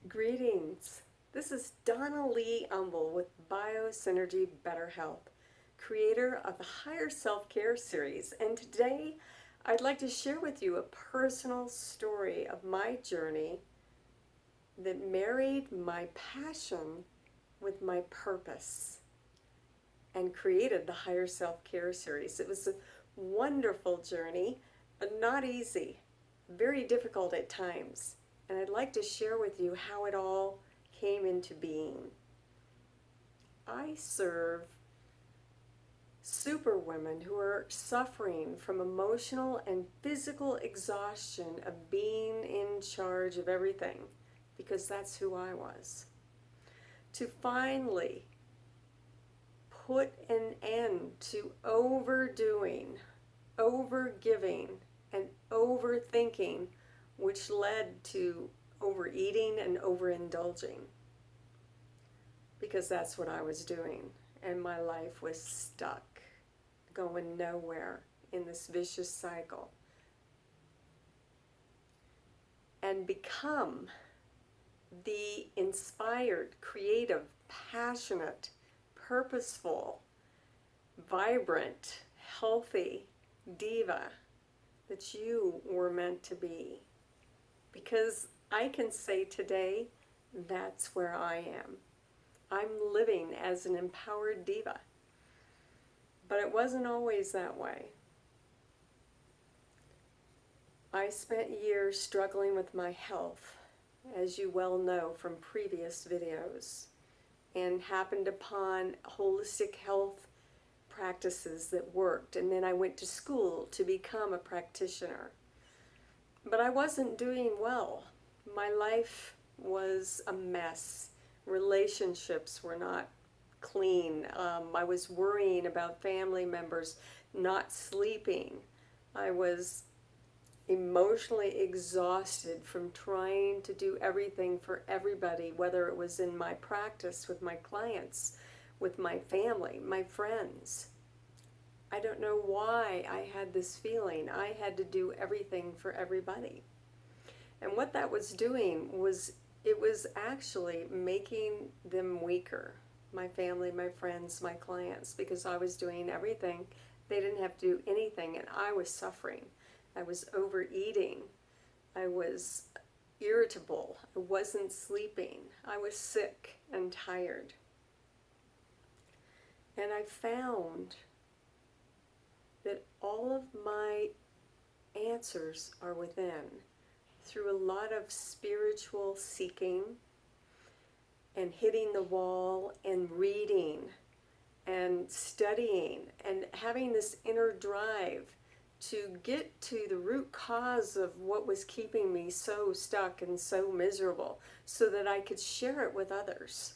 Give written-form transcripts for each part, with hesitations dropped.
Greetings. This is Donna Lee Humble with bioSynergy Better Health, creator of the Higher Self-Care series. And today I'd like to share with you a personal story of my journey that married my passion with my purpose and created the Higher Self-Care series. It was a wonderful journey, but not easy, very difficult at times. And I'd like to share with you how it all came into being. I serve superwomen who are suffering from emotional and physical exhaustion of being in charge of everything, because that's who I was. To finally put an end to overdoing, overgiving, and overthinking, which led to overeating and overindulging, because that's what I was doing, and my life was stuck, going nowhere in this vicious cycle. And become the inspired, creative, passionate, purposeful, vibrant, healthy diva that you were meant to be. Because I can say today, that's where I am. I'm living as an empowered diva. But it wasn't always that way. I spent years struggling with my health, as you well know from previous videos, and happened upon holistic health practices that worked. And then I went to school to become a practitioner. But I wasn't doing well. My life was a mess. Relationships were not clean. I was worrying about family members, not sleeping. I was emotionally exhausted from trying to do everything for everybody, whether it was in my practice, with my clients, with my family, my friends. I don't know why I had this feeling. I had to do everything for everybody. And what that was doing was, it was actually making them weaker. My family, my friends, my clients, because I was doing everything. They didn't have to do anything, and I was suffering. I was overeating. I was irritable. I wasn't sleeping. I was sick and tired. And I found that all of my answers are within, through a lot of spiritual seeking and hitting the wall and reading and studying and having this inner drive to get to the root cause of what was keeping me so stuck and so miserable, so that I could share it with others.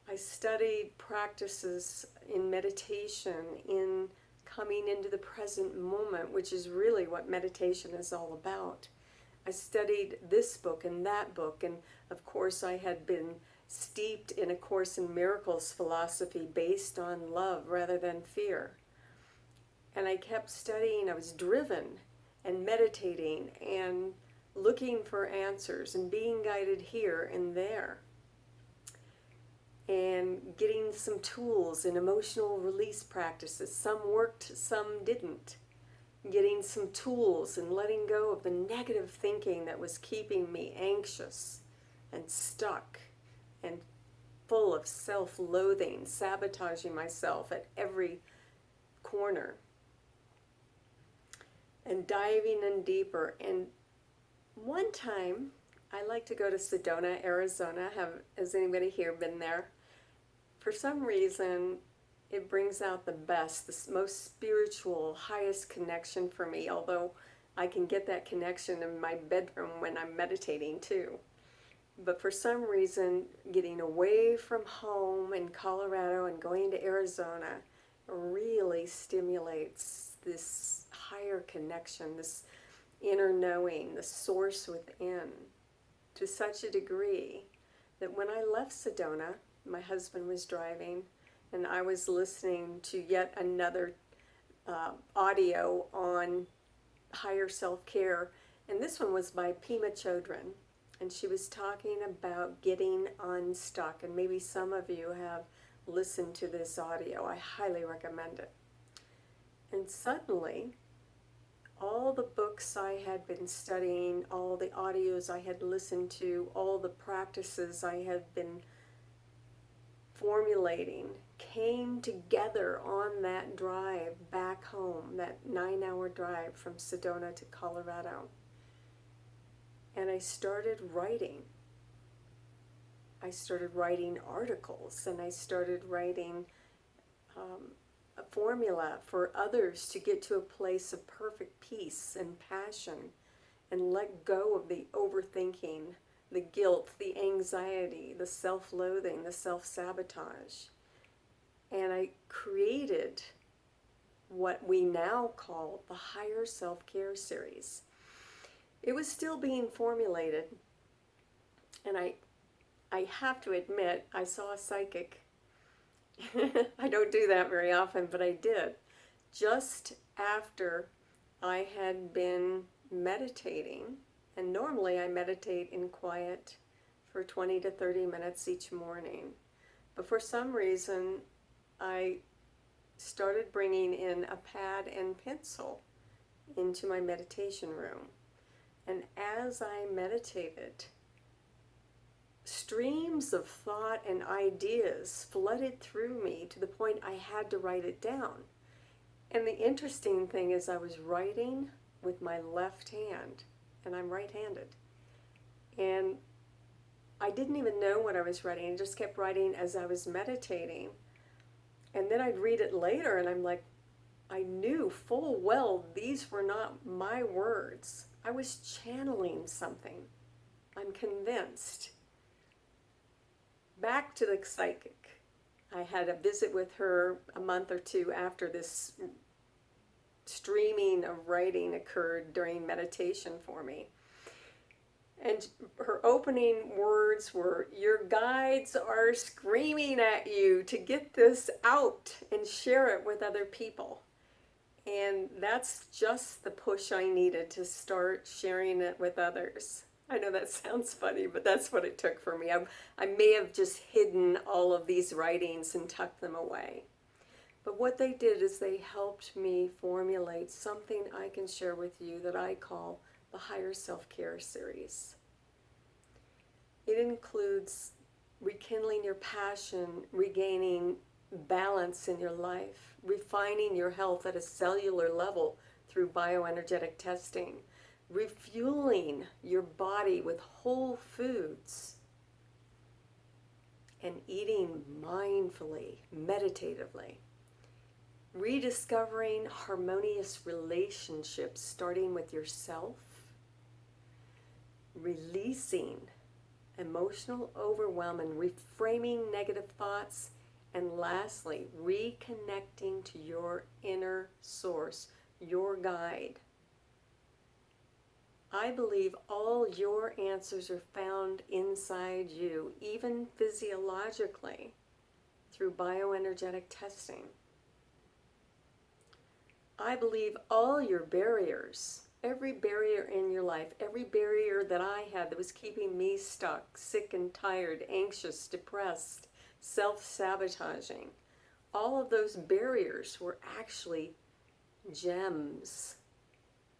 I studied practices in meditation, in coming into the present moment, which is really what meditation is all about. I studied this book and that book, and of course I had been steeped in A Course in Miracles philosophy based on love rather than fear. And I kept studying. I was driven and meditating and looking for answers and being guided here and there, and getting some tools and emotional release practices. Some worked, some didn't. Getting some tools and letting go of the negative thinking that was keeping me anxious and stuck and full of self-loathing, sabotaging myself at every corner. And diving in deeper. And one time, I like to go to Sedona, Arizona. Has anybody here been there? For some reason, it brings out the best, the most spiritual, highest connection for me, although I can get that connection in my bedroom when I'm meditating too. But for some reason, getting away from home in Colorado and going to Arizona really stimulates this higher connection, this inner knowing, the source within, to such a degree that when I left Sedona, my husband was driving, and I was listening to yet another audio on higher self-care, and this one was by Pema Chodron. and she was talking about getting unstuck. And maybe some of you have listened to this audio. I highly recommend it. And suddenly, all the books I had been studying, all the audios I had listened to, all the practices I had been formulating came together on that drive back home, that 9-hour drive from Sedona to Colorado. And I started writing. I started writing articles, and I started writing a formula for others to get to a place of perfect peace and passion and let go of the overthinking, the guilt, the anxiety, the self-loathing, the self-sabotage. And I created what we now call the Higher Self-Care series. It was still being formulated, and I have to admit, I saw a psychic. I don't do that very often, but I did. Just after I had been meditating, and normally I meditate in quiet for 20 to 30 minutes each morning. But for some reason, I started bringing in a pad and pencil into my meditation room. And as I meditated, streams of thought and ideas flooded through me to the point I had to write it down. And the interesting thing is I was writing with my left hand, and I'm right-handed. And I didn't even know what I was writing. I just kept writing as I was meditating. And then I'd read it later, and I'm like, I knew full well these were not my words. I was channeling something. I'm convinced. Back to the psychic. I had a visit with her a month or two after this streaming of writing occurred during meditation for me. And her opening words were, "Your guides are screaming at you to get this out and share it with other people." And that's just the push I needed to start sharing it with others. I know that sounds funny, but that's what it took for me. I may have just hidden all of these writings and tucked them away. But what they did is they helped me formulate something I can share with you that I call the Higher Self-Care series. It includes rekindling your passion, regaining balance in your life, refining your health at a cellular level through bioenergetic testing, refueling your body with whole foods, and eating mindfully, meditatively, rediscovering harmonious relationships starting with yourself, releasing emotional overwhelm and reframing negative thoughts, and lastly, reconnecting to your inner source, your guide. I believe all your answers are found inside you, even physiologically, through bioenergetic testing. I believe all your barriers, every barrier in your life, every barrier that I had that was keeping me stuck, sick and tired, anxious, depressed, self-sabotaging, all of those barriers were actually gems.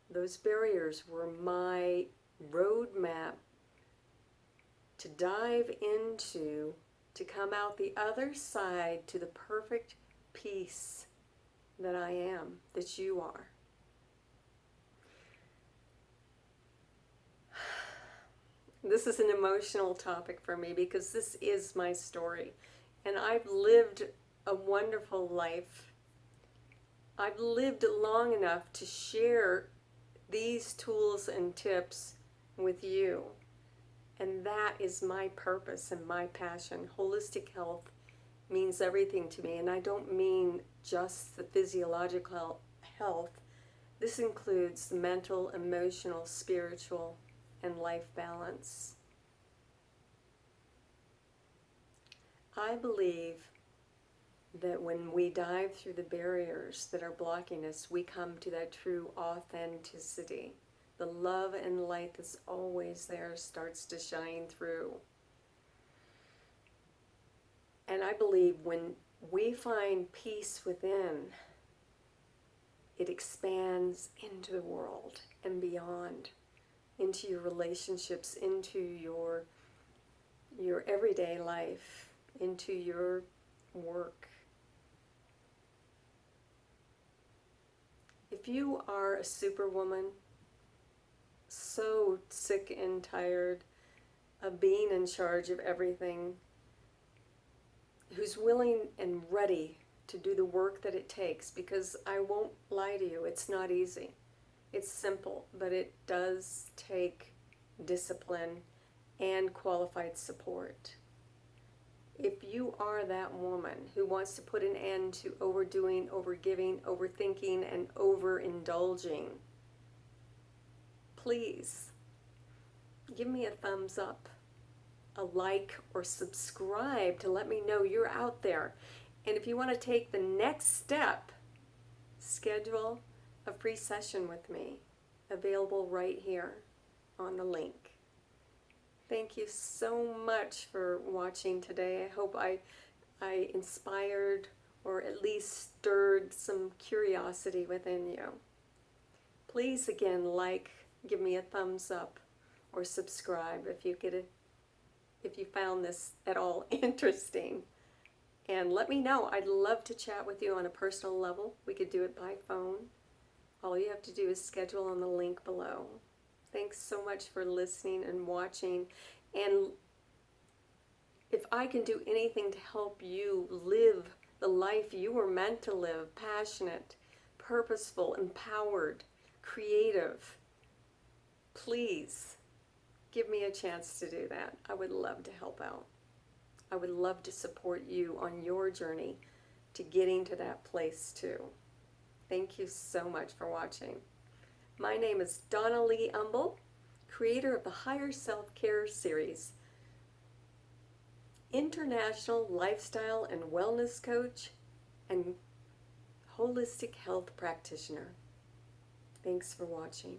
Those barriers were my roadmap to dive into, to come out the other side to the perfect peace that I am, that you are. This is an emotional topic for me because this is my story, and I've lived a wonderful life. I've lived long enough to share these tools and tips with you, and that is my purpose and my passion. Holistic health means everything to me, and I don't mean just the physiological health. This includes the mental, emotional, spiritual, and life balance. I believe that when we dive through the barriers that are blocking us, we come to that true authenticity, The love and light that's always there starts to shine through. And I believe when we find peace within, it expands into the world and beyond, into your relationships, into your everyday life, into your work. If you are a superwoman, so sick and tired of being in charge of everything, who's willing and ready to do the work that it takes, because I won't lie to you, it's not easy. It's simple, but it does take discipline and qualified support. If you are that woman who wants to put an end to overdoing, overgiving, overthinking, and overindulging, please give me a thumbs up, a like, or subscribe to let me know you're out there. And if you want to take the next step, schedule a free session with me, available right here on the link. Thank you so much for watching today. I hope I inspired or at least stirred some curiosity within you. Please again, give me a thumbs up or subscribe if you found this at all interesting. And let me know. I'd love to chat with you on a personal level. We could do it by phone. All you have to do is schedule on the link below. Thanks so much for listening and watching. And if I can do anything to help you live the life you were meant to live, passionate, purposeful, empowered, creative, please give me a chance to do that. I would love to help out. I would love to support you on your journey to getting to that place too. Thank you so much for watching. My name is Donna Lee Humble, creator of the Higher Self-Care series, international lifestyle and wellness coach, and holistic health practitioner. Thanks for watching.